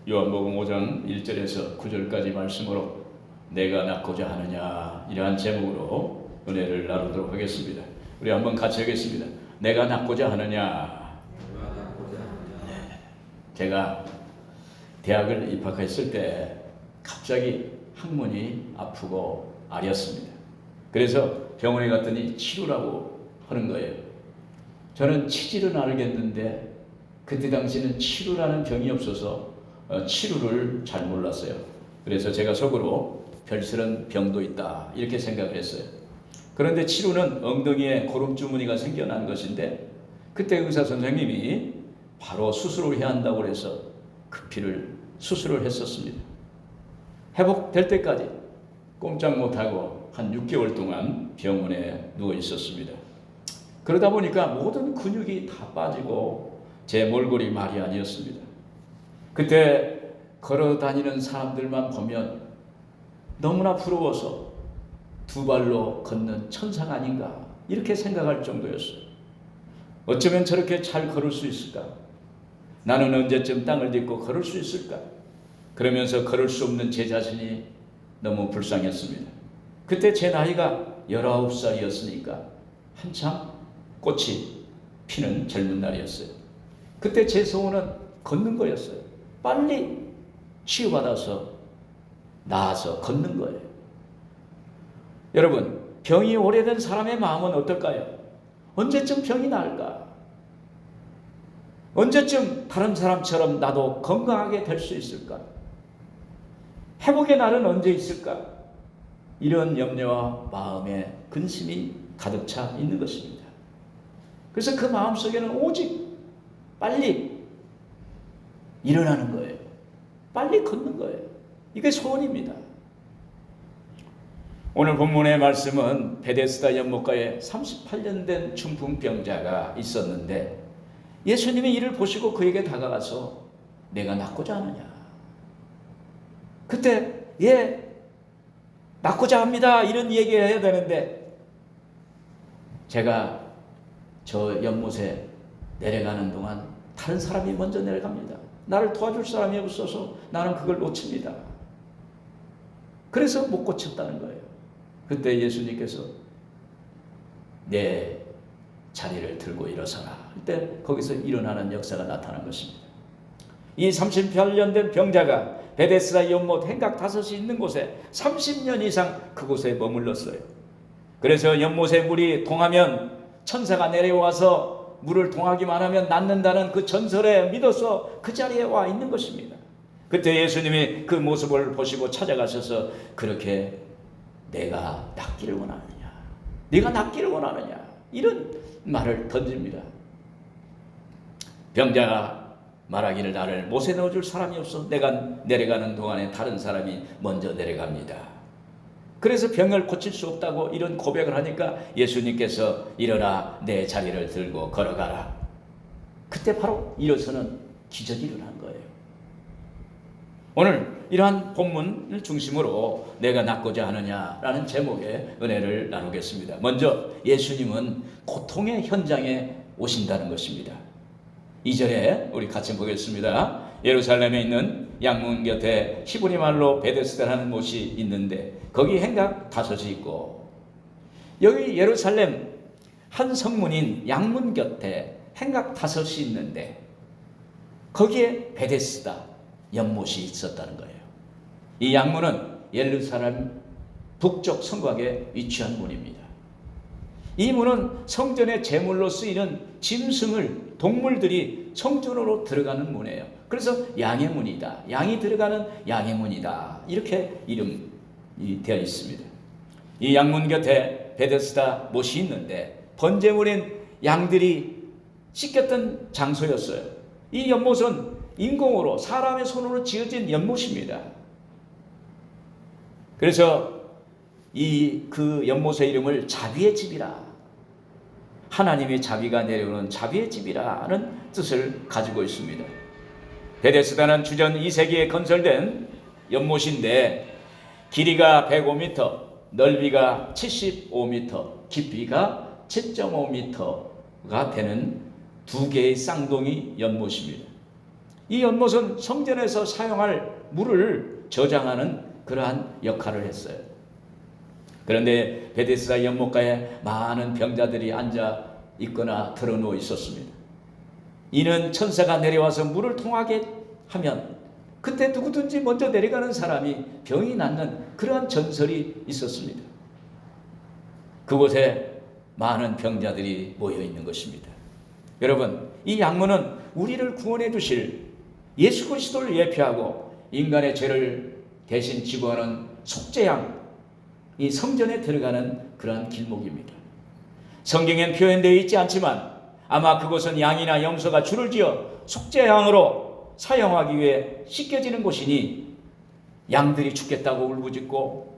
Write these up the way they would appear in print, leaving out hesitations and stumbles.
요한복음 5장 1절에서 9절까지 말씀으로 내가 낳고자 하느냐, 이러한 제목으로 은혜를 나누도록 하겠습니다. 우리 한번 같이 하겠습니다. 내가 낳고자 하느냐. 네. 제가 대학을 입학했을 때 갑자기 항문이 아프고 아렸습니다. 그래서 병원에 갔더니 치료라고 하는 거예요. 저는 치질은 알겠는데 그때 당시에는 치료라는 병이 없어서 치료를 잘 몰랐어요. 그래서 제가 속으로 별스런 병도 있다 이렇게 생각을 했어요. 그런데 치료는 엉덩이에 고름주머니가 생겨난 것인데 그때 의사 선생님이 바로 수술을 해야 한다고 해서 급히를 수술을 했었습니다. 회복될 때까지 꼼짝 못하고 한 6개월 동안 병원에 누워 있었습니다. 그러다 보니까 모든 근육이 다 빠지고 제 몰골이 말이 아니었습니다. 그때 걸어 다니는 사람들만 보면 너무나 부러워서 두 발로 걷는 천사가 아닌가 이렇게 생각할 정도였어요. 어쩌면 저렇게 잘 걸을 수 있을까? 나는 언제쯤 땅을 딛고 걸을 수 있을까? 그러면서 걸을 수 없는 제 자신이 너무 불쌍했습니다. 그때 제 나이가 19살이었으니까 한참 꽃이 피는 젊은 날이었어요. 그때 제 소원은 걷는 거였어요. 빨리 치유받아서 나아서 걷는 거예요. 여러분, 병이 오래된 사람의 마음은 어떨까요? 언제쯤 병이 나을까? 언제쯤 다른 사람처럼 나도 건강하게 될 수 있을까? 회복의 날은 언제 있을까? 이런 염려와 마음에 근심이 가득 차 있는 것입니다. 그래서 그 마음속에는 오직 빨리 일어나는 거예요. 빨리 걷는 거예요. 이게 소원입니다. 오늘 본문의 말씀은 베데스다 연못가에 38년 된 중풍병자가 있었는데 예수님이 이를 보시고 그에게 다가가서 내가 낫고자 하느냐. 그때 낫고자 합니다 이런 얘기를 해야 되는데 제가 저 연못에 내려가는 동안 다른 사람이 먼저 내려갑니다. 나를 도와줄 사람이 없어서 나는 그걸 놓칩니다. 그래서 못 고쳤다는 거예요. 그때 예수님께서 내 자리를 들고 일어서라. 그때 거기서 일어나는 역사가 나타난 것입니다. 이 38년 된 병자가 베데스다 연못 행각 5이 있는 곳에 30년 이상 그곳에 머물렀어요. 그래서 연못에 물이 동하면 천사가 내려와서 물을 동하기만 하면 낫는다는 그 전설에 믿어서 그 자리에 와 있는 것입니다. 그때 예수님이 그 모습을 보시고 찾아가셔서 그렇게 내가 낫기를 원하느냐, 네가 낫기를 원하느냐 이런 말을 던집니다. 병자가 말하기를 나를 못에 넣어줄 사람이 없어 내가 내려가는 동안에 다른 사람이 먼저 내려갑니다. 그래서 병을 고칠 수 없다고 이런 고백을 하니까 예수님께서 일어나 내 자리를 들고 걸어가라. 그때 바로 일어서는 기적이 일어난 거예요. 오늘 이러한 본문을 중심으로 내가 낫고자 하느냐라는 제목의 은혜를 나누겠습니다. 먼저 예수님은 고통의 현장에 오신다는 것입니다. 2절에 우리 같이 보겠습니다. 예루살렘에 있는 양문 곁에 히브리 말로 베데스다라는 곳이 있는데 거기 행각 5이 있고 여기 예루살렘 한 성문인 양문 곁에 행각 5이 있는데 거기에 베데스다 연못이 있었다는 거예요. 이 양문은 예루살렘 북쪽 성곽에 위치한 문입니다. 이 문은 성전의 제물로 쓰이는 짐승을 동물들이 성전으로 들어가는 문이에요. 그래서 양의 문이다. 양이 들어가는 양의 문이다. 이렇게 이름이 되어 있습니다. 이 양문 곁에 베데스다 못이 있는데 번제물인 양들이 씻겼던 장소였어요. 이 연못은 인공으로 사람의 손으로 지어진 연못입니다. 그래서 그 연못의 이름을 자비의 집이라, 하나님의 자비가 내려오는 자비의 집이라는 뜻을 가지고 있습니다. 베데스다는 주전 2세기에 건설된 연못인데 길이가 105m, 넓이가 75m, 깊이가 7.5m가 되는 두 개의 쌍둥이 연못입니다. 이 연못은 성전에서 사용할 물을 저장하는 그러한 역할을 했어요. 그런데 베데스다 연못가에 많은 병자들이 앉아 있거나 드러누워 있었습니다. 이는 천사가 내려와서 물을 통하게 하면 그때 누구든지 먼저 내려가는 사람이 병이 낫는 그러한 전설이 있었습니다. 그곳에 많은 병자들이 모여 있는 것입니다. 여러분, 이 양문은 우리를 구원해 주실 예수 그리스도를 예표하고 인간의 죄를 대신 지고 하는 속죄양, 이 성전에 들어가는 그러한 길목입니다. 성경엔 표현되어 있지 않지만 아마 그곳은 양이나 염소가 줄을 지어 속죄양으로 사용하기 위해 씻겨지는 곳이니 양들이 죽겠다고 울부짖고,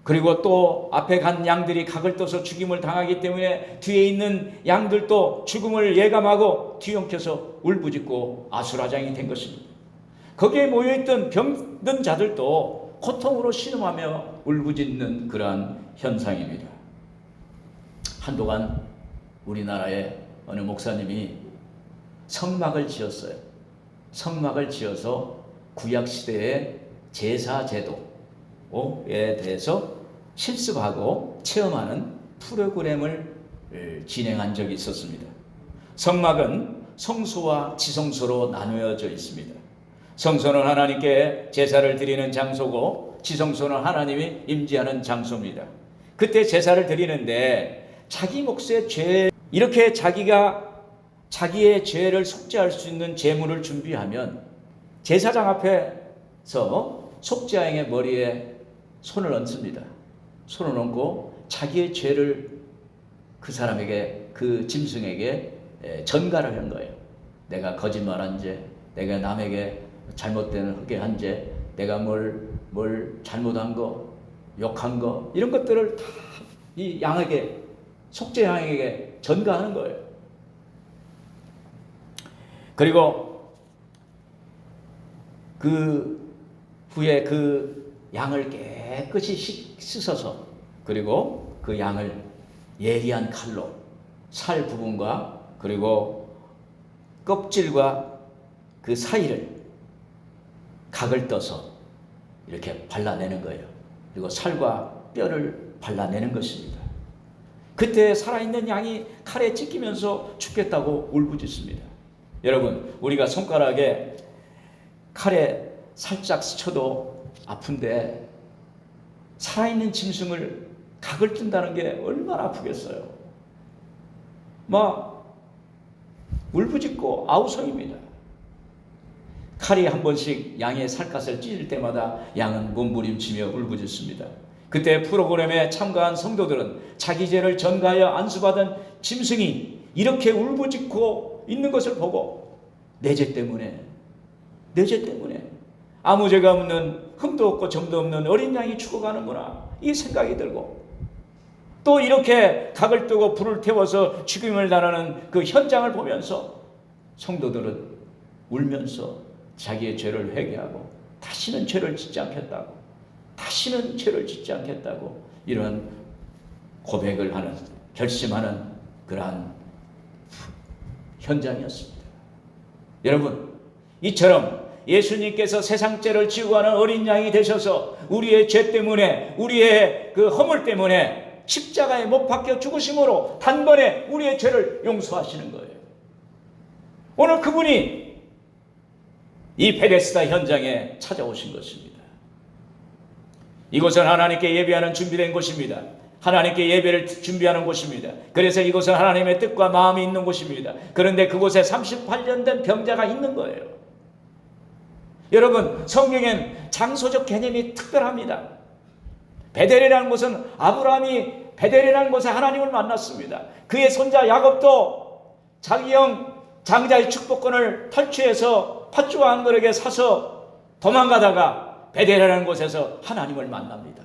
그리고 또 앞에 간 양들이 각을 떠서 죽임을 당하기 때문에 뒤에 있는 양들도 죽음을 예감하고 뒤엉켜서 울부짖고 아수라장이 된 것입니다. 거기에 모여있던 병든 자들도 고통으로 신음하며 울부짖는 그러한 현상입니다. 한동안 우리나라에 어느 목사님이 성막을 지었어요. 성막을 지어서 구약시대의 제사제도에 대해서 실습하고 체험하는 프로그램을 진행한 적이 있었습니다. 성막은 성소와 지성소로 나누어져 있습니다. 성소는 하나님께 제사를 드리는 장소고 지성소는 하나님이 임재하는 장소입니다. 그때 제사를 드리는데 자기 몫의 죄, 이렇게 자기가 자기의 죄를 속죄할 수 있는 제물을 준비하면 제사장 앞에서 속죄양의 머리에 손을 얹습니다. 손을 얹고 자기의 죄를 그 사람에게, 그 짐승에게 전가를 하는 거예요. 내가 거짓말한 죄, 내가 남에게 잘못된 흑에 한 죄, 내가 뭘 잘못한 거, 욕한 거, 이런 것들을 다 이 양에게, 속죄양에게 전가하는 거예요. 그리고 그 후에 그 양을 깨끗이 씻어서, 그리고 그 양을 예리한 칼로 살 부분과 그리고 껍질과 그 사이를 각을 떠서 이렇게 발라내는 거예요. 그리고 살과 뼈를 발라내는 것입니다. 그때 살아있는 양이 칼에 찢기면서 죽겠다고 울부짖습니다. 여러분, 우리가 손가락에 칼에 살짝 스쳐도 아픈데 살아있는 짐승을 각을 뜬다는 게 얼마나 아프겠어요. 막 울부짖고 아우성입니다. 칼이 한 번씩 양의 살갗을 찢을 때마다 양은 몸부림치며 울부짖습니다. 그때 프로그램에 참가한 성도들은 자기 죄를 전가하여 안수받은 짐승이 이렇게 울부짖고 있는 것을 보고 내 죄 때문에 아무 죄가 없는, 흠도 없고 점도 없는 어린 양이 죽어가는구나, 이 생각이 들고, 또 이렇게 각을 뜨고 불을 태워서 죽임을 당하는 그 현장을 보면서 성도들은 울면서 자기의 죄를 회개하고 다시는 죄를 짓지 않겠다고, 이런 고백을 하는, 결심하는 그러한 현장이었습니다. 여러분, 이처럼 예수님께서 세상 죄를 지고 가는 어린 양이 되셔서 우리의 죄 때문에, 우리의 그 허물 때문에 십자가에 못 박혀 죽으심으로 단번에 우리의 죄를 용서하시는 거예요. 오늘 그분이 이 베데스다 현장에 찾아오신 것입니다. 이곳은 하나님께 예배하는 준비된 곳입니다. 하나님께 예배를 준비하는 곳입니다. 그래서 이곳은 하나님의 뜻과 마음이 있는 곳입니다. 그런데 그곳에 38년 된 병자가 있는 거예요. 여러분, 성경엔 장소적 개념이 특별합니다. 베델이라는 곳은 아브라함이 베델이라는 곳에 하나님을 만났습니다. 그의 손자 야곱도 자기 형 장자의 축복권을 탈취해서 팥주와 한 그릇에 사서 도망가다가 베델이라는 곳에서 하나님을 만납니다.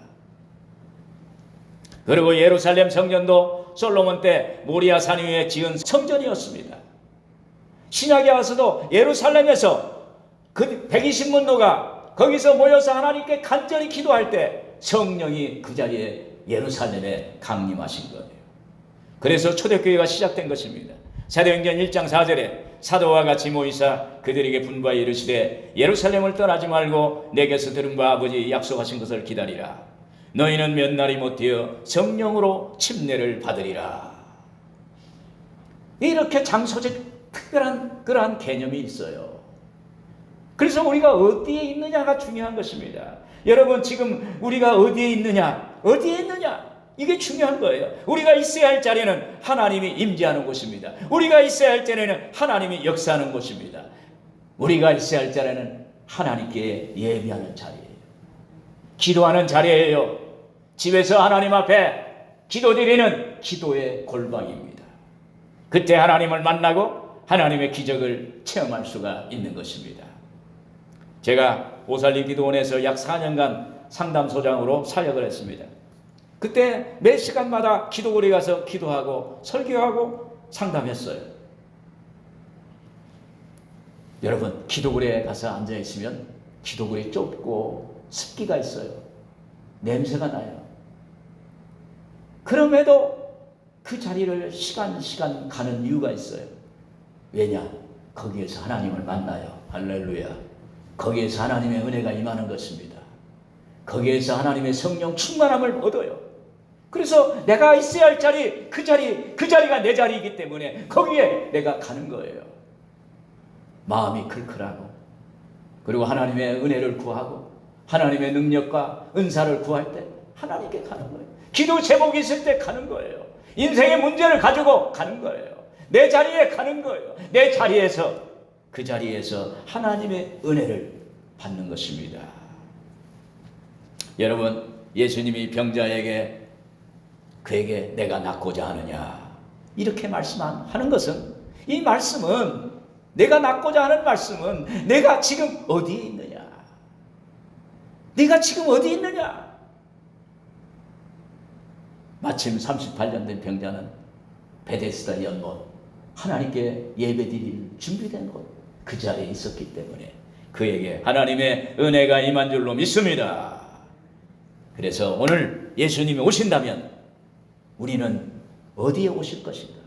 그리고 예루살렘 성전도 솔로몬 때 모리아 산 위에 지은 성전이었습니다. 신약에 와서도 예루살렘에서 그 120문도가 거기서 모여서 하나님께 간절히 기도할 때 성령이 그 자리에 예루살렘에 강림하신 거예요. 그래서 초대교회가 시작된 것입니다. 사도행전 1장 4절에 사도와 같이 모이사 그들에게 분부하여 이르시되 예루살렘을 떠나지 말고 내게서 들은 바 아버지 약속하신 것을 기다리라. 너희는 몇 날이 못되어 성령으로 침례를 받으리라. 이렇게 장소적 특별한 그러한 개념이 있어요. 그래서 우리가 어디에 있느냐가 중요한 것입니다. 여러분, 지금 우리가 어디에 있느냐, 이게 중요한 거예요. 우리가 있어야 할 자리는 하나님이 임재하는 곳입니다. 우리가 있어야 할 자리는 하나님이 역사하는 곳입니다. 우리가 있어야 할 자리는 하나님께 예배하는 자리예요. 기도하는 자리예요. 집에서 하나님 앞에 기도드리는 기도의 골방입니다. 그때 하나님을 만나고 하나님의 기적을 체험할 수가 있는 것입니다. 제가 오살리 기도원에서 약 4년간 상담소장으로 사역을 했습니다. 그때 매 시간마다 기도굴에 가서 기도하고 설교하고 상담했어요. 여러분, 기도굴에 가서 앉아있으면 기도굴이 좁고 습기가 있어요. 냄새가 나요. 그럼에도 그 자리를 시간 가는 이유가 있어요. 왜냐? 거기에서 하나님을 만나요. 할렐루야. 거기에서 하나님의 은혜가 임하는 것입니다. 거기에서 하나님의 성령 충만함을 얻어요. 그래서 내가 있어야 할 자리, 그 자리가 내 자리이기 때문에 거기에 내가 가는 거예요. 마음이 클클하고, 그리고 하나님의 은혜를 구하고 하나님의 능력과 은사를 구할 때 하나님께 가는 거예요. 기도 제목이 있을 때 가는 거예요. 인생의 문제를 가지고 가는 거예요. 내 자리에 가는 거예요. 내 자리에서, 그 자리에서 하나님의 은혜를 받는 것입니다. 여러분, 예수님이 병자에게 그에게 내가 낫고자 하느냐 이렇게 말씀하는 것은, 이 말씀은, 내가 낫고자 하는 말씀은 내가 지금 어디에 있느냐, 네가 지금 어디 있느냐. 마침 38년 된 병자는 베데스다 연못, 하나님께 예배드릴 준비된 곳, 그 자리에 있었기 때문에 그에게 하나님의 은혜가 임한 줄로 믿습니다. 그래서 오늘 예수님이 오신다면 우리는 어디에 오실 것인가?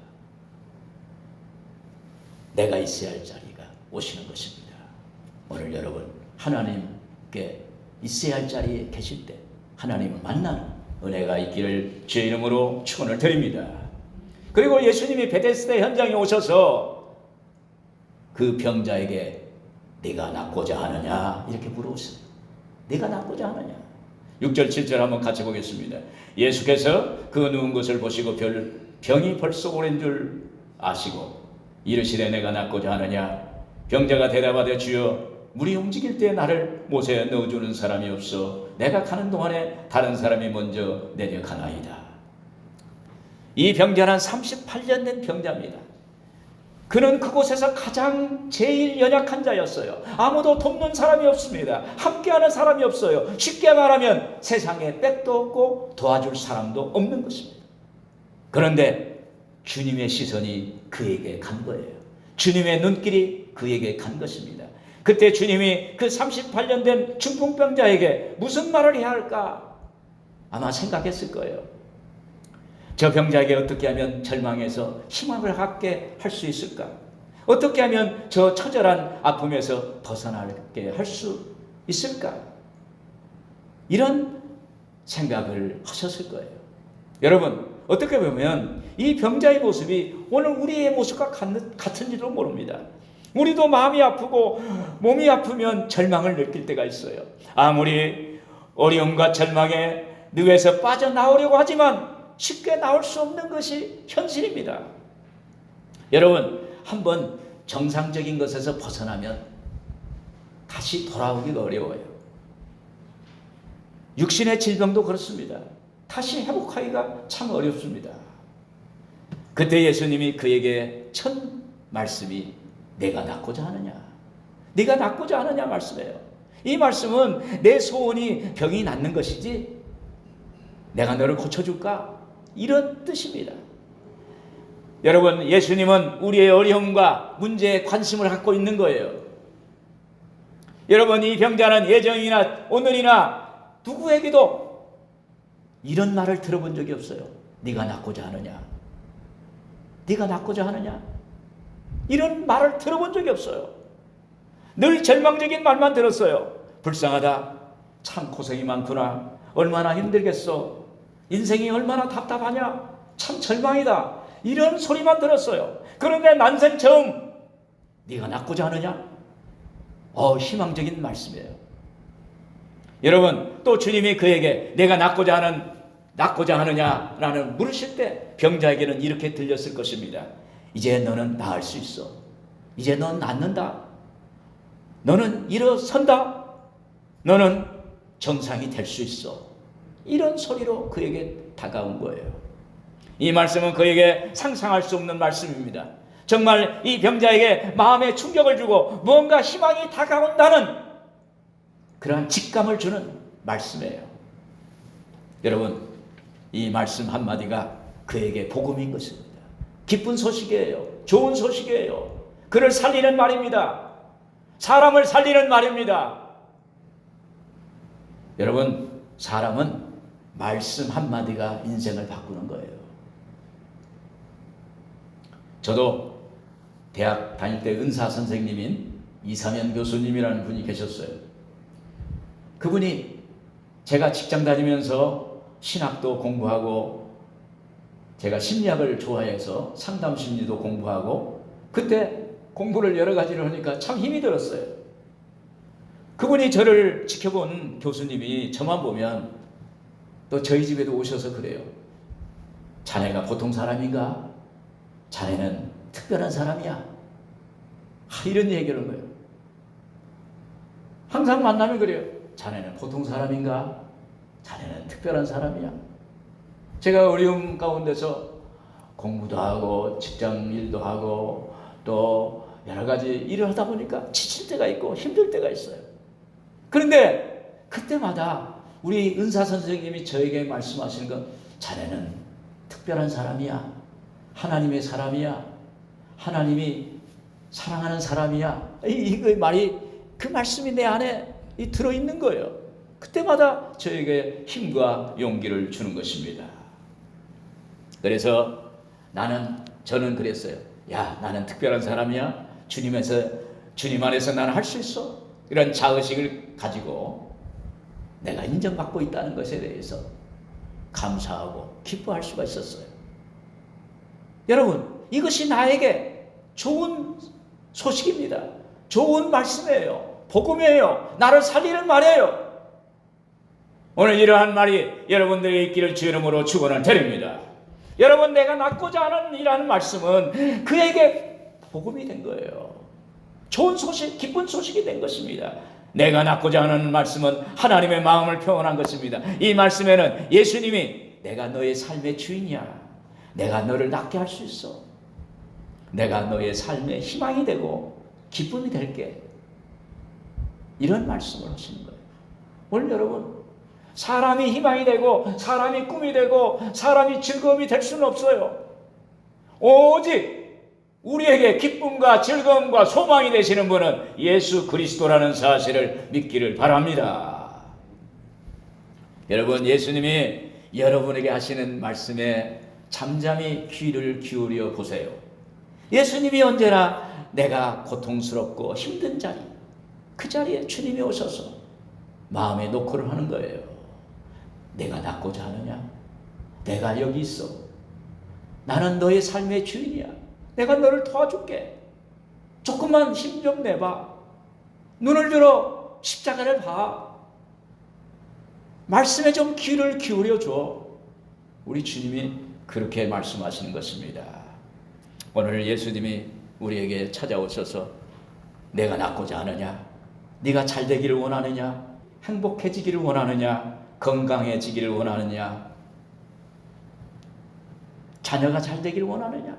내가 있어야 할 자리가 오시는 것입니다. 오늘 여러분, 하나님께 있어야 할 자리에 계실 때 하나님을 만나는 은혜가 있기를 주의 이름으로 축원을 드립니다. 그리고 예수님이 베데스다 현장에 오셔서 그 병자에게 네가 낫고자 하느냐 이렇게 물어보세요. 네가 낫고자 하느냐. 6절 7절 한번 같이 보겠습니다. 예수께서 그 누운 것을 보시고 병이 벌써 오랜 줄 아시고 이르시되 내가 낫고자 하느냐. 병자가 대답하되 주여, 물이 움직일 때 나를 못에 넣어주는 사람이 없어 내가 가는 동안에 다른 사람이 먼저 내려가나이다. 이 병자는 38년 된 병자입니다. 그는 그곳에서 가장 제일 연약한 자였어요. 아무도 돕는 사람이 없습니다. 함께하는 사람이 없어요. 쉽게 말하면 세상에 백도 없고 도와줄 사람도 없는 것입니다. 그런데 주님의 시선이 그에게 간 거예요. 주님의 눈길이 그에게 간 것입니다. 그때 주님이 그 38년 된 중풍병자에게 무슨 말을 해야 할까? 아마 생각했을 거예요. 저 병자에게 어떻게 하면 절망에서 희망을 갖게 할 수 있을까? 어떻게 하면 저 처절한 아픔에서 벗어나게 할 수 있을까? 이런 생각을 하셨을 거예요. 여러분, 어떻게 보면 이 병자의 모습이 오늘 우리의 모습과 같은지도 모릅니다. 우리도 마음이 아프고 몸이 아프면 절망을 느낄 때가 있어요. 아무리 어려움과 절망에 늪에서 빠져나오려고 하지만 쉽게 나올 수 없는 것이 현실입니다. 여러분, 한번 정상적인 것에서 벗어나면 다시 돌아오기가 어려워요. 육신의 질병도 그렇습니다. 다시 회복하기가 참 어렵습니다. 그때 예수님이 그에게 첫 말씀이 내가 낫고자 하느냐, 네가 낫고자 하느냐 말씀이에요. 이 말씀은 내 소원이 병이 낫는 것이지 내가 너를 고쳐줄까? 이런 뜻입니다. 여러분, 예수님은 우리의 어려움과 문제에 관심을 갖고 있는 거예요. 여러분, 이 병자는 예전이나 오늘이나 누구에게도 이런 말을 들어본 적이 없어요. 네가 낫고자 하느냐? 네가 낫고자 하느냐? 이런 말을 들어본 적이 없어요. 늘 절망적인 말만 들었어요. 불쌍하다. 참 고생이 많구나. 얼마나 힘들겠어. 인생이 얼마나 답답하냐. 참 절망이다. 이런 소리만 들었어요. 그런데 난생 처음 네가 낫고자 하느냐? 희망적인 말씀이에요. 여러분, 또 주님이 그에게 내가 낫고자 하느냐라는 물으실 때 병자에게는 이렇게 들렸을 것입니다. 이제 너는 나을 수 있어. 이제 넌 낫는다. 너는 일어선다. 너는 정상이 될 수 있어. 이런 소리로 그에게 다가온 거예요. 이 말씀은 그에게 상상할 수 없는 말씀입니다. 정말 이 병자에게 마음에 충격을 주고 무언가 희망이 다가온다는 그러한 직감을 주는 말씀이에요. 여러분, 이 말씀 한마디가 그에게 복음인 것입니다. 기쁜 소식이에요. 좋은 소식이에요. 그를 살리는 말입니다. 사람을 살리는 말입니다. 여러분, 사람은 말씀 한마디가 인생을 바꾸는 거예요. 저도 대학 다닐 때 은사 선생님인 이삼현 교수님이라는 분이 계셨어요. 그분이 제가 직장 다니면서 신학도 공부하고 제가 심리학을 좋아해서 상담 심리도 공부하고 그때 공부를 여러 가지를 하니까 참 힘이 들었어요. 그분이 저를 지켜본 교수님이 저만 보면 또 저희 집에도 오셔서 그래요. 자네가 보통 사람인가? 자네는 특별한 사람이야. 이런 얘기를 하는 거예요. 항상 만나면 그래요. 자네는 보통 사람인가? 자네는 특별한 사람이야. 제가 어려움 가운데서 공부도 하고 직장 일도 하고 또 여러 가지 일을 하다 보니까 지칠 때가 있고 힘들 때가 있어요. 그런데 그때마다 우리 은사 선생님이 저에게 말씀하시는 건 자네는 특별한 사람이야. 하나님의 사람이야. 하나님이 사랑하는 사람이야. 이 말이 그 말씀이 내 안에 들어있는 거예요. 그때마다 저에게 힘과 용기를 주는 것입니다. 그래서 저는 그랬어요. 야, 나는 특별한 사람이야. 주님 안에서 나는 할 수 있어. 이런 자의식을 가지고 내가 인정받고 있다는 것에 대해서 감사하고 기뻐할 수가 있었어요. 여러분, 이것이 나에게 좋은 소식입니다. 좋은 말씀이에요. 복음이에요. 나를 살리는 말이에요. 오늘 이러한 말이 여러분들에게 있기를 주 이름으로 축원을 드립니다. 여러분, 내가 낫고자 하는 이라는 말씀은 그에게 복음이 된 거예요. 좋은 소식, 기쁜 소식이 된 것입니다. 내가 낫고자 하는 말씀은 하나님의 마음을 표현한 것입니다. 이 말씀에는 예수님이 내가 너의 삶의 주인이야. 내가 너를 낫게 할 수 있어. 내가 너의 삶의 희망이 되고 기쁨이 될게. 이런 말씀을 하시는 거예요. 오늘 여러분, 사람이 희망이 되고 사람이 꿈이 되고 사람이 즐거움이 될 수는 없어요. 오직 우리에게 기쁨과 즐거움과 소망이 되시는 분은 예수 그리스도라는 사실을 믿기를 바랍니다. 여러분, 예수님이 여러분에게 하시는 말씀에 잠잠히 귀를 기울여 보세요. 예수님이 언제나 내가 고통스럽고 힘든 자리, 그 자리에 주님이 오셔서 마음에 노크를 하는 거예요. 내가 낫고자 하느냐? 내가 여기 있어. 나는 너의 삶의 주인이야. 내가 너를 도와줄게. 조금만 힘 좀 내봐. 눈을 들어 십자가를 봐. 말씀에 좀 귀를 기울여 줘. 우리 주님이 그렇게 말씀하시는 것입니다. 오늘 예수님이 우리에게 찾아오셔서 내가 낫고자 하느냐? 네가 잘 되기를 원하느냐? 행복해지기를 원하느냐? 건강해지기를 원하느냐? 자녀가 잘 되기를 원하느냐?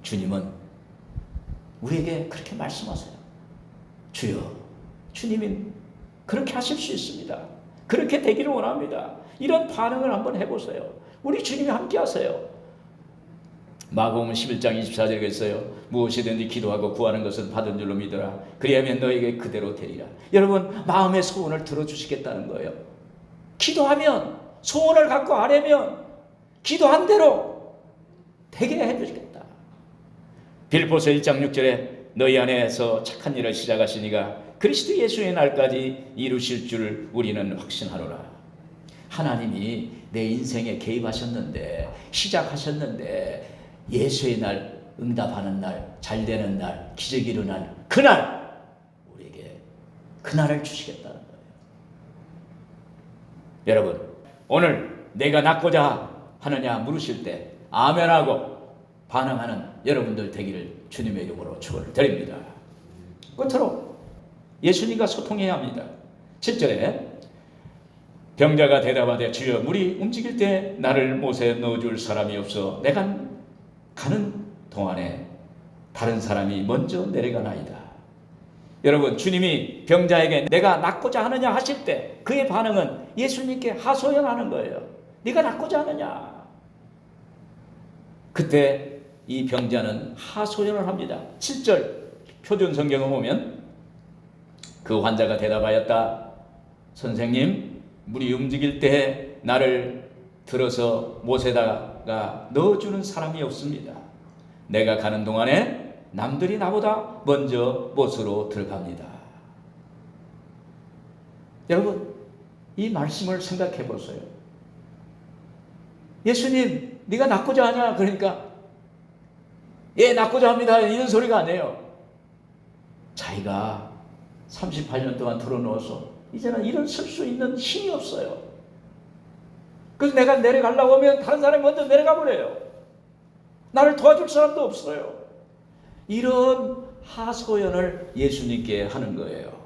주님은 우리에게 그렇게 말씀하세요. 주여, 주님이 그렇게 하실 수 있습니다. 그렇게 되기를 원합니다. 이런 반응을 한번 해보세요. 우리 주님이 함께 하세요. 마가복음 11장 24절에 있어요. 무엇이든지 기도하고 구하는 것은 받은 줄로 믿어라. 그리하면 너에게 그대로 되리라. 여러분, 마음의 소원을 들어주시겠다는 거예요. 기도하면, 소원을 갖고 아뢰면 기도한 대로 되게 해주시겠다. 빌립보서 1장 6절에 너희 안에서 착한 일을 시작하시니가 그리스도 예수의 날까지 이루실 줄 우리는 확신하노라. 하나님이 내 인생에 개입하셨는데, 시작하셨는데, 예수의 날, 응답하는 날, 잘되는 날, 기적이 일어날 그날 우리에게 그날을 주시겠다는 거예요. 여러분, 오늘 내가 낳고자 하느냐 물으실 때 아멘하고 반응하는 여러분들 되기를 주님의 이름으로 축원을 드립니다. 끝으로 예수님과 소통해야 합니다. 7절에 병자가 대답하되 주여 물이 움직일 때 나를 못에 넣어줄 사람이 없어 내가 가는 동안에 다른 사람이 먼저 내려가나이다. 여러분, 주님이 병자에게 내가 낫고자 하느냐 하실 때 그의 반응은 예수님께 하소연하는 거예요. 네가 낫고자 하느냐. 그때 이 병자는 하소연을 합니다. 7절 표준 성경을 보면 그 환자가 대답하였다. 선생님, 물이 움직일 때 나를 들어서 못에다가 넣어주는 사람이 없습니다. 내가 가는 동안에 남들이 나보다 먼저 못으로 들어갑니다. 여러분, 이 말씀을 생각해 보세요. 예수님, 네가 낫고자 하냐? 그러니까 예, 낫고자 합니다. 이런 소리가 아니에요. 자기가 38년 동안 들어놓아서 이제는 일어설 수 있는 힘이 없어요. 그래서 내가 내려가려고 하면 다른 사람이 먼저 내려가 버려요. 나를 도와줄 사람도 없어요. 이런 하소연을 예수님께 하는 거예요.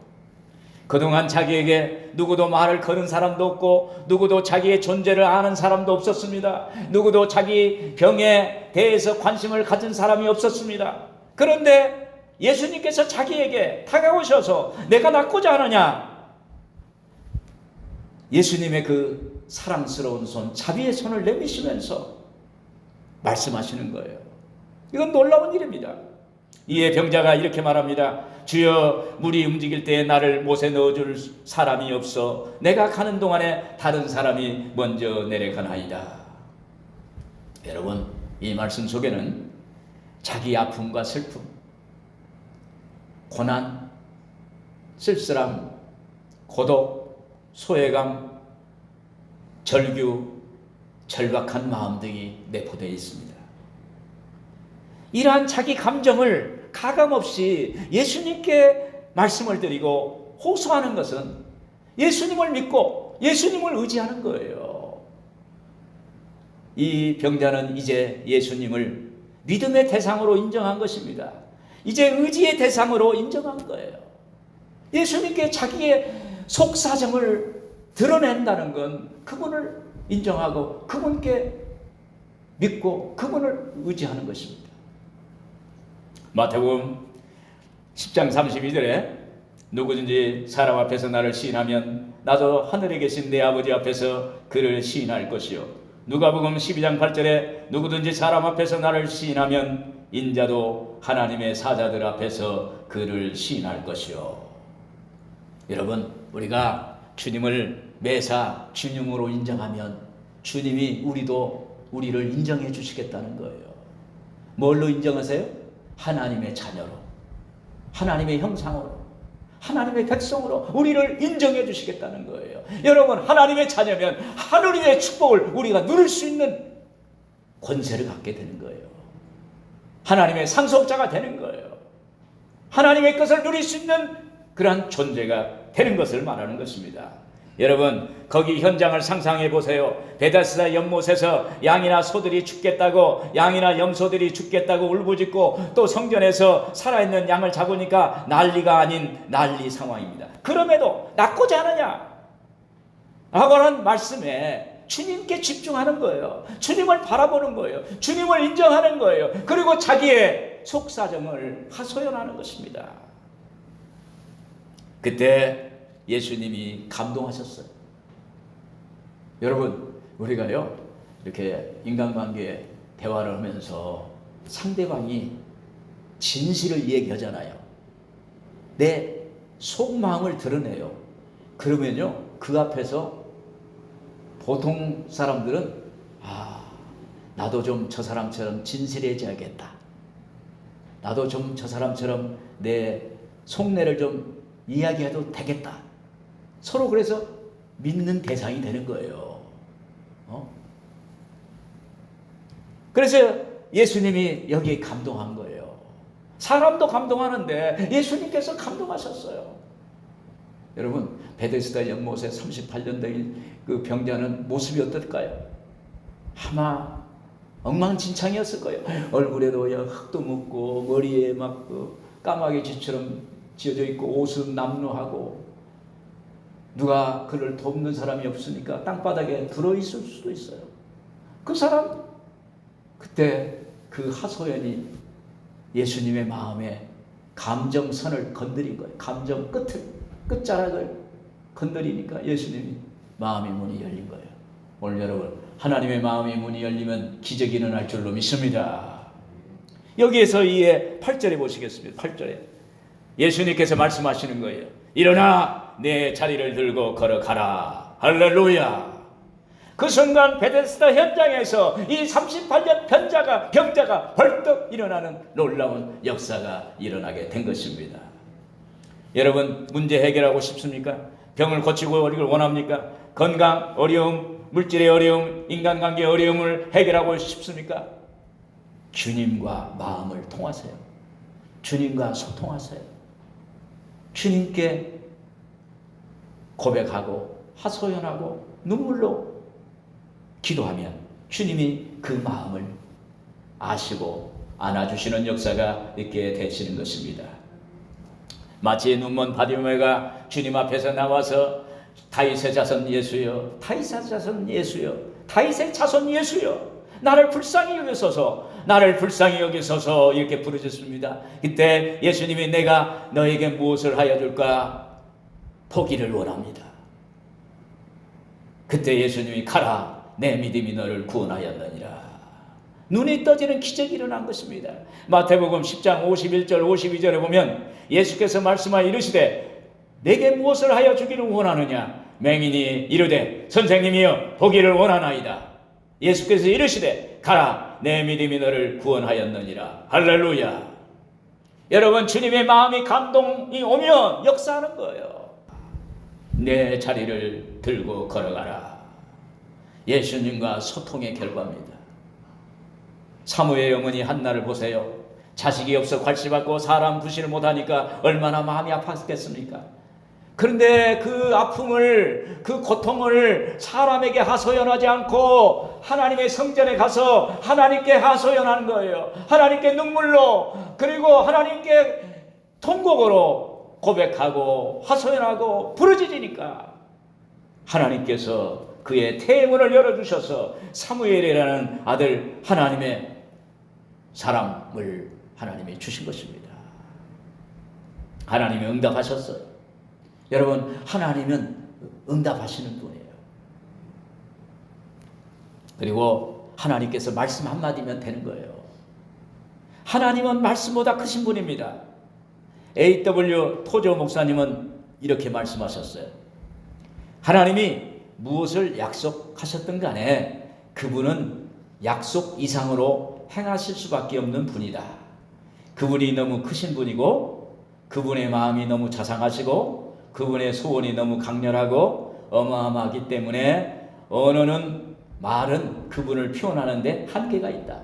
그동안 자기에게 누구도 말을 거는 사람도 없고 누구도 자기의 존재를 아는 사람도 없었습니다. 누구도 자기 병에 대해서 관심을 가진 사람이 없었습니다. 그런데 예수님께서 자기에게 다가오셔서 내가 낫고자 하느냐? 예수님의 그 사랑스러운 손, 자비의 손을 내미시면서 말씀하시는 거예요. 이건 놀라운 일입니다. 이에 병자가 이렇게 말합니다. 주여 물이 움직일 때 나를 못에 넣어줄 사람이 없어 내가 가는 동안에 다른 사람이 먼저 내려가나이다. 여러분, 이 말씀 속에는 자기 아픔과 슬픔, 고난, 쓸쓸함, 고독, 소외감, 절규, 절박한 마음 등이 내포되어 있습니다. 이러한 자기 감정을 가감없이 예수님께 말씀을 드리고 호소하는 것은 예수님을 믿고 예수님을 의지하는 거예요. 이 병자는 이제 예수님을 믿음의 대상으로 인정한 것입니다. 이제 의지의 대상으로 인정한 거예요. 예수님께 자기의 속사정을 드러낸다는 건 그분을 인정하고 그분께 믿고 그분을 의지하는 것입니다. 마태복음 10장 32절에 누구든지 사람 앞에서 나를 시인하면 나도 하늘에 계신 내 아버지 앞에서 그를 시인할 것이요. 누가복음 12장 8절에 누구든지 사람 앞에서 나를 시인하면 인자도 하나님의 사자들 앞에서 그를 시인할 것이요. 여러분, 우리가 주님을 매사 주님으로 인정하면 주님이 우리를 인정해 주시겠다는 거예요. 뭘로 인정하세요? 하나님의 자녀로, 하나님의 형상으로, 하나님의 백성으로 우리를 인정해 주시겠다는 거예요. 여러분, 하나님의 자녀면 하늘의 축복을 우리가 누릴 수 있는 권세를 갖게 되는 거예요. 하나님의 상속자가 되는 거예요. 하나님의 것을 누릴 수 있는 그러한 존재가 되는 것을 말하는 것입니다. 여러분, 거기 현장을 상상해 보세요. 베다스다 연못에서 양이나 소들이 죽겠다고, 양이나 염소들이 죽겠다고 울부짖고 또 성전에서 살아있는 양을 잡으니까 난리가 아닌 난리 상황입니다. 그럼에도 낫고자 하느냐 라고는 말씀에 주님께 집중하는 거예요. 주님을 바라보는 거예요. 주님을 인정하는 거예요. 그리고 자기의 속사정을 하소연하는 것입니다. 그때 예수님이 감동하셨어요. 여러분, 우리가요 이렇게 인간관계 대화를 하면서 상대방이 진실을 얘기하잖아요. 내 속마음을 드러내요. 그러면요 그 앞에서 보통 사람들은 나도 좀 저 사람처럼 진실해져야겠다. 나도 좀 저 사람처럼 내 속내를 좀 이야기해도 되겠다. 서로 그래서 믿는 대상이 되는 거예요. 그래서 예수님이 여기에 감동한 거예요. 사람도 감동하는데 예수님께서 감동하셨어요. 여러분, 베데스다 연못에 38년 된 그 병자는 모습이 어떨까요? 아마 엉망진창이었을 거예요. 얼굴에도 흙도 묻고 머리에 막 까마귀쥐처럼 지어져 있고 옷은 남루하고 누가 그를 돕는 사람이 없으니까 땅바닥에 들어있을 수도 있어요. 그 사람 그때 그 하소연이 예수님의 마음에 감정선을 건드린 거예요. 감정 끝자락을 건드리니까 예수님이 마음의 문이 열린 거예요. 오늘 여러분, 하나님의 마음의 문이 열리면 기적이 일어날 줄로 믿습니다. 여기에서 이에 8절에 보시겠습니다. 8절에 예수님께서 말씀하시는 거예요. 일어나 내 자리를 들고 걸어가라. 할렐루야. 그 순간 베데스다 현장에서 이 38년 병자가 벌떡 일어나는 놀라운 역사가 일어나게 된 것입니다. 여러분, 문제 해결하고 싶습니까? 병을 고치고 어리를 원합니까? 건강, 어려움, 물질의 어려움, 인간관계의 어려움을 해결하고 싶습니까? 주님과 마음을 통하세요. 주님과 소통하세요. 주님께 고백하고 하소연하고 눈물로 기도하면 주님이 그 마음을 아시고 안아주시는 역사가 있게 되시는 것입니다. 마치 눈먼 바디메가 주님 앞에서 나와서 다윗의 자손 예수여, 다윗의 자손 예수여, 다윗의 자손 예수여, 나를 불쌍히 여기소서, 나를 불쌍히 여기소서 이렇게 부르셨습니다. 그때 예수님이 내가 너에게 무엇을 하여 줄까? 포기를 원합니다. 그때 예수님이 가라, 내 믿음이 너를 구원하였느니라. 눈이 떠지는 기적이 일어난 것입니다. 마태복음 10장 51절 52절에 보면 예수께서 말씀하여 이르시되 내게 무엇을 하여 주기를 원하느냐? 맹인이 이르되 선생님이여 보기를 원하나이다. 예수께서 이르시되 가라, 내 믿음이 너를 구원하였느니라. 할렐루야. 여러분, 주님의 마음이 감동이 오면 역사하는 거예요. 내 자리를 들고 걸어가라. 예수님과 소통의 결과입니다. 사무엘 어머니 한나를 보세요. 자식이 없어 괄시받고 사람 부신을 못하니까 얼마나 마음이 아팠겠습니까? 그런데 그 아픔을, 그 고통을 사람에게 하소연하지 않고 하나님의 성전에 가서 하나님께 하소연하는 거예요. 하나님께 눈물로, 그리고 하나님께 통곡으로 고백하고 하소연하고 부르짖으니까 하나님께서 그의 태문을 열어주셔서 사무엘이라는 아들, 하나님의 사람을 하나님이 주신 것입니다. 하나님이 응답하셨어요. 여러분, 하나님은 응답하시는 분이에요. 그리고 하나님께서 말씀 한마디면 되는 거예요. 하나님은 말씀보다 크신 분입니다. A.W. 토저 목사님은 이렇게 말씀하셨어요. 하나님이 무엇을 약속하셨든 간에 그분은 약속 이상으로 행하실 수밖에 없는 분이다. 그분이 너무 크신 분이고 그분의 마음이 너무 자상하시고 그분의 소원이 너무 강렬하고 어마어마하기 때문에 언어는, 말은 그분을 표현하는데 한계가 있다.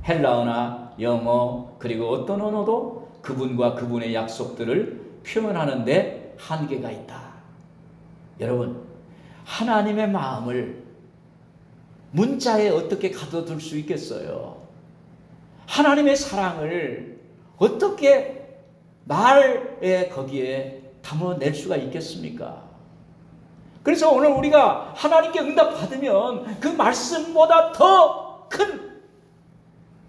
헬라어나 영어 그리고 어떤 언어도 그분과 그분의 약속들을 표현하는데 한계가 있다. 여러분, 하나님의 마음을 문자에 어떻게 가둬둘 수 있겠어요? 하나님의 사랑을 어떻게 말에 거기에 담아낼 수가 있겠습니까? 그래서 오늘 우리가 하나님께 응답받으면 그 말씀보다 더 큰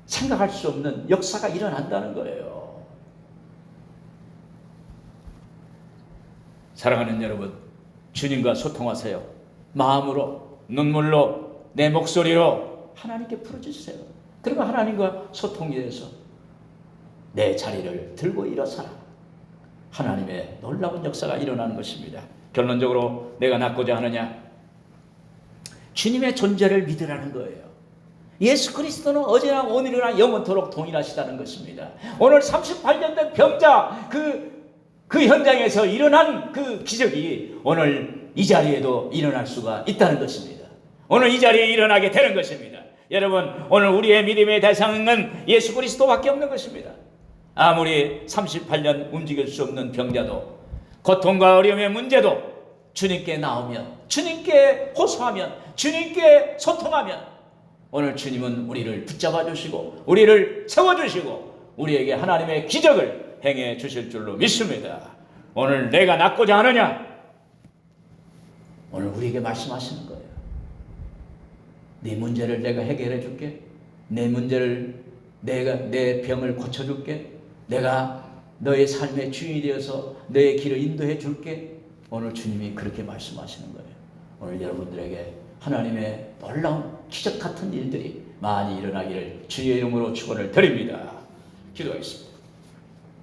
생각할 수 없는 역사가 일어난다는 거예요. 사랑하는 여러분, 주님과 소통하세요. 마음으로, 눈물로, 내 목소리로 하나님께 풀어주세요. 그러면 하나님과 소통이 돼서 내 자리를 들고 일어서라. 하나님의 놀라운 역사가 일어나는 것입니다. 결론적으로 내가 낫고자 하느냐? 주님의 존재를 믿으라는 거예요. 예수 그리스도는 어제나 오늘이나 영원토록 동일하시다는 것입니다. 오늘 38년 된 병자 그 현장에서 일어난 그 기적이 오늘 이 자리에도 일어날 수가 있다는 것입니다. 오늘 이 자리에 일어나게 되는 것입니다. 여러분, 오늘 우리의 믿음의 대상은 예수 그리스도밖에 없는 것입니다. 아무리 38년 움직일 수 없는 병자도, 고통과 어려움의 문제도 주님께 나오면, 주님께 호소하면, 주님께 소통하면 오늘 주님은 우리를 붙잡아 주시고 우리를 세워주시고 우리에게 하나님의 기적을 행해 주실 줄로 믿습니다. 오늘 내가 낫고자 하느냐? 오늘 우리에게 말씀하시는 거예요. 네 문제를 내가 해결해 줄게. 내 문제를 내 병을 고쳐줄게. 내가 너의 삶의 주인이 되어서 너의 길을 인도해 줄게. 오늘 주님이 그렇게 말씀하시는 거예요. 오늘 여러분들에게 하나님의 놀라운 기적 같은 일들이 많이 일어나기를 주의 이름으로 축원을 드립니다. 기도하겠습니다.